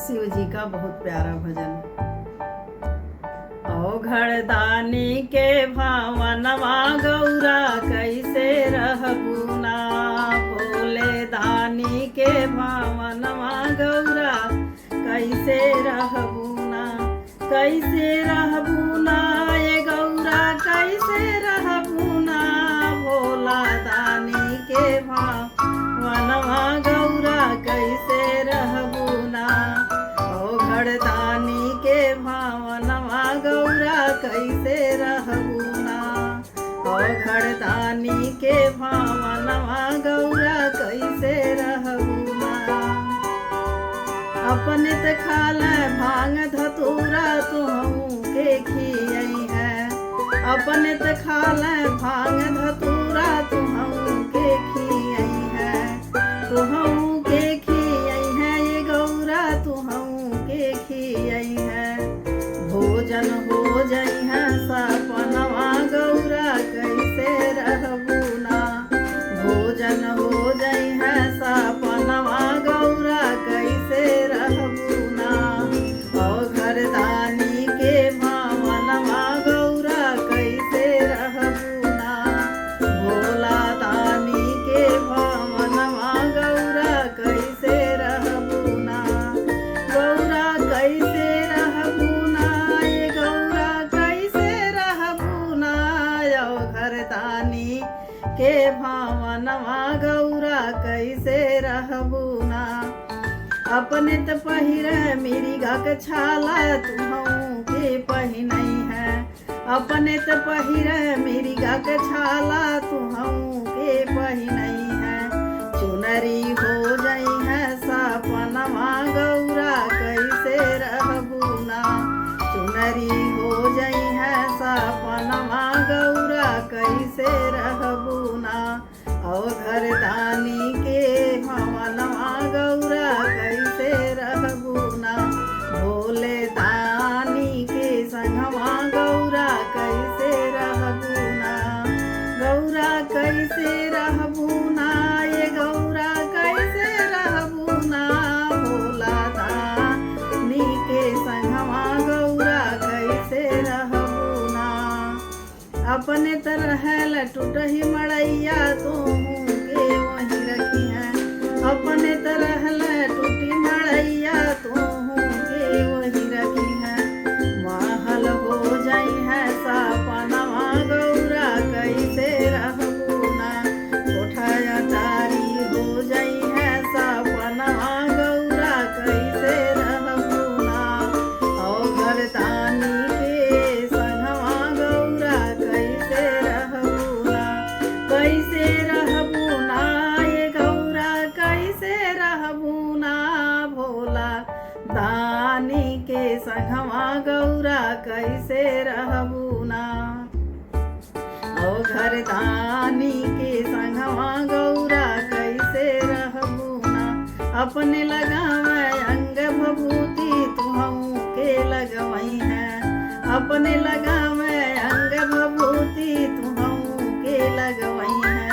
शिव जी का बहुत प्यारा भजन। औघड़ दानी के भावनवा गौरा कैसे रहबू ना, भोले दानी के भावनवा गौरा कैसे रहबू ना, कैसे रहबू ना ये गौरा कैसे रहबू ना, भोला दानी के भावनवा गौरा कैसे रहबू ना, औघड़ दानी के भावनवा गौरा कैसे रहबू ना, औघड़ दानी के भावनवा गौरा कैसे रहबू ना। अपने त खाल भांग धतूरा तुहू के खियई है, अपने त खाल भांग धतूरा तुहू के खियई है, तुहू के खियई है ये गौरा तुहू के खियई है, भोजन हो जई है सपनवा गौरा कैसे रहबू ना, भोजन हो जई है सपनवा गौरा कैसे रहबू ना, औघड़ दानी के भावनवा गौरा कैसे रहबू ना, भोला दानी के भावनवा गौरा कैसे रहबू ना, गौरा कैसे रहबू ना ये गौरा कैसे रहबू ना, औघड़ दानी के भावनवा गौरा कैसे रहबू ना। अपने त पहिरे मिरिगा के छाला तुहू के पहिनई है, अपने त पहिरे मिरिगा के छाला तुहू के पहिनई है, चुनरी हो जई है सपनवा गौरा कैसे रहबू ना, चुनरी हो जई है सपनवा गौरा कैसे रहबू ना, औघड़ दानी के भावनवा गौरा कैसे रहबू ना, भोले दानी के संगवा गौरा कैसे रहबू ना, गौरा कैसे रहबू ना ये गौरा कैसे रहबू ना, भोला दानी के संगवा गौरा कैसे रहबू ना। अपने तरह टूटही मड़ैया तुहू के वहीं रखी है, अपने तरह टूटी मड़ैया तुहू के वहीं रखी है, महल हो जाई है सपनवा गौरा कैसे रहबू ना, कोठाया तारी हो जाई है सपनवा गौरा कैसे रहबू ना, औघड़ दानी के संगवा गौरा कैसे रहबू ना, कैसे रहबू ना ये गौरा कैसे रहबू ना, भोला दानी के संगवा गौरा कैसे रहबू ना, औघड़ दानी के संगवा गौरा कैसे रहबू ना। अपने लगावे अंग भभूति तुहू के लगवई है, अपने लगावे अंग भभूति तुहू के लगवई है,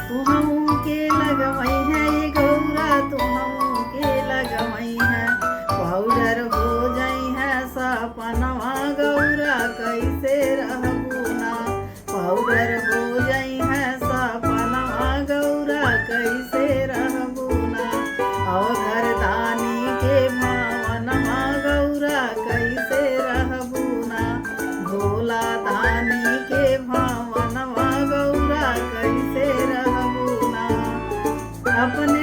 तुहू के लगवई है ये गौरा तुहू के लगवई है, पाउडर हो जाई है सपनवा गौरा कैसे रहबू ना, पाउडर हो जाई है सपनवा गौरा कैसे रहबू ना, औघड़ दानी के भावनवा गौरा कैसे रहबू ना, भोला दानी के भावनवा गौरा कैसे रहबू ना। अपने